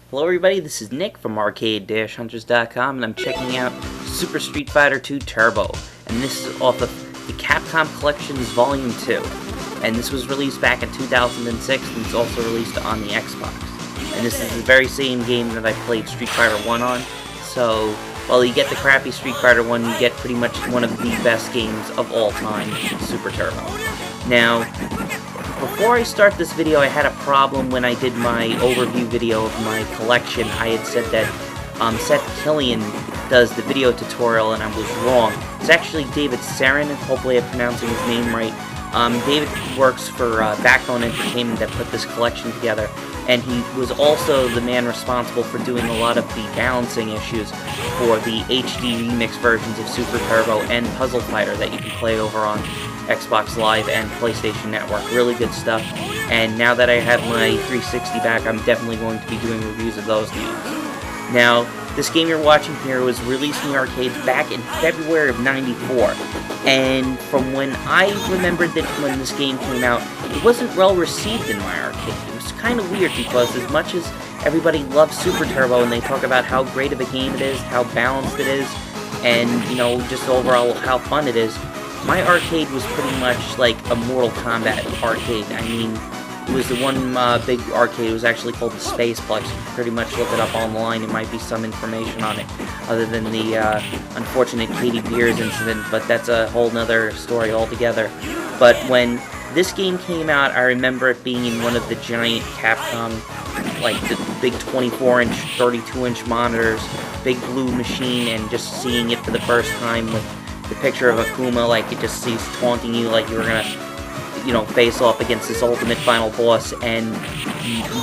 Hello everybody, this is Nick from Arcade-Hunters.com, and I'm checking out Super Street Fighter 2 Turbo, and this is off of the Capcom Collections Volume 2, and this was released back in 2006, and it's also released on the Xbox. And this is the very same game that I played Street Fighter 1 on, so while you get the crappy Street Fighter 1, you get pretty much one of the best games of all time, Super Turbo. Now, before I start this video, I had a problem when I did my overview video of my collection. I had said that Seth Killian does the video tutorial, and I was wrong. It's actually David Sarin, hopefully I'm pronouncing his name right. David works for Backbone Entertainment that put this collection together, and he was also the man responsible for doing a lot of the balancing issues for the HD remix versions of Super Turbo and Puzzle Fighter that you can play over on Xbox Live and PlayStation Network. Really good stuff. And now that I have my 360 back, I'm definitely going to be doing reviews of those games. Now, this game you're watching here was released in the arcades back in February of '94. And from when I remembered that when this game came out, it wasn't well received in my arcade. It was kind of weird because as much as everybody loves Super Turbo and they talk about how great of a game it is, how balanced it is, and, you know, just overall how fun it is, my arcade was pretty much like a Mortal Kombat arcade. I mean, it was the one big arcade. It was actually called the Spaceplex. You can pretty much look it up online. There might be some information on it, other than the unfortunate Katie Beers incident, but that's a whole nother story altogether. But when this game came out, I remember it being in one of the giant Capcom, like the big 24-inch, 32-inch monitors, big blue machine, and just seeing it for the first time with the picture of Akuma, like it just sees taunting you like you were gonna, you know, face off against this ultimate final boss, and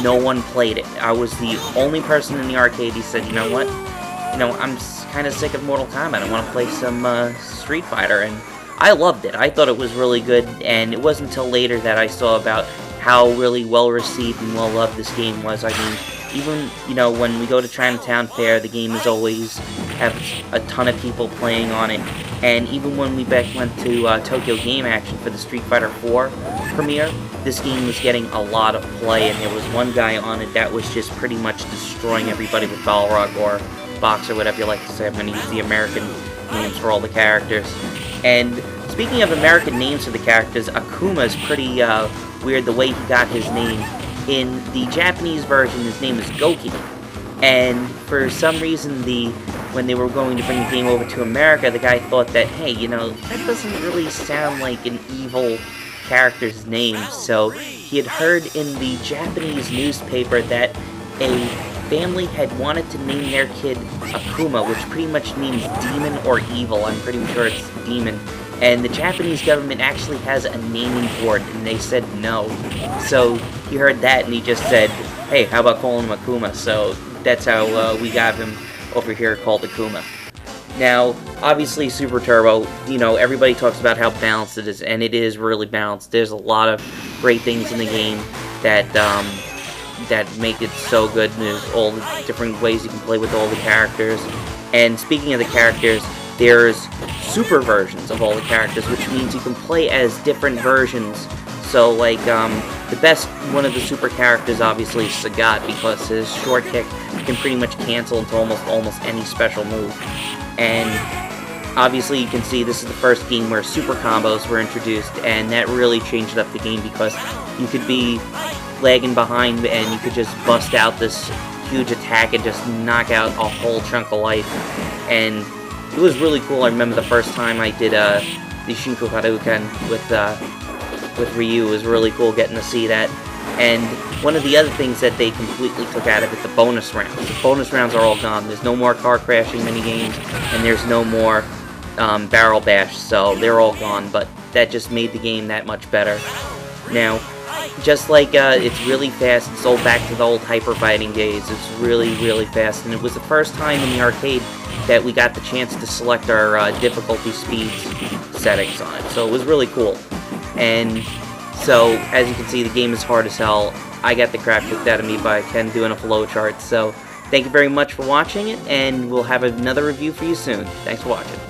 no one played it. I was the only person in the arcade. He said, you know what, you know, I'm kind of sick of Mortal Kombat. I want to play some Street Fighter, and I loved it. I thought it was really good, and it wasn't until later that I saw about how really well received and well loved this game was. I mean, even, you know, when we go to Chinatown Fair, the game is always have a ton of people playing on it. And even when we went to Tokyo Game Action for the Street Fighter 4 premiere, this game was getting a lot of play, and there was one guy on it that was just pretty much destroying everybody with Balrog or Box or whatever you like to say. I'm going to use the American names for all the characters. And speaking of American names for the characters, Akuma is pretty weird the way he got his name. In the Japanese version, his name is Goki. And for some reason, when they were going to bring the game over to America, the guy thought that, hey, you know, that doesn't really sound like an evil character's name. So he had heard in the Japanese newspaper that a family had wanted to name their kid Akuma, which pretty much means demon or evil. I'm pretty sure it's demon. And the Japanese government actually has a naming board, and they said no. So he heard that, and he just said, hey, how about calling him Akuma? So that's how we got him over here called Akuma. Now, obviously Super Turbo, you know, everybody talks about how balanced it is, and it is really balanced. There's a lot of great things in the game that that make it so good. There's all the different ways you can play with all the characters. And speaking of the characters, there's super versions of all the characters, which means you can play as different versions. So, like, the best one of the super characters, obviously, is Sagat, because his short kick can pretty much cancel into almost any special move. And obviously, you can see this is the first game where super combos were introduced, and that really changed up the game because you could be lagging behind and you could just bust out this huge attack and just knock out a whole chunk of life. And it was really cool. I remember the first time I did the Shinku Hadouken with Ryu. It was really cool getting to see that. And one of the other things that they completely took out of it, the bonus rounds. The bonus rounds are all gone. There's no more car crashing minigames, and there's no more barrel bash, so they're all gone, but that just made the game that much better. Now, just like it's really fast, it's all back to the old hyper fighting days. It's really, really fast, and it was the first time in the arcade that we got the chance to select our difficulty speeds settings on it, so it was really cool. And so, as you can see, the game is hard as hell. I got the crap kicked out of me by Ken doing a flowchart, so thank you very much for watching it, and we'll have another review for you soon. Thanks for watching.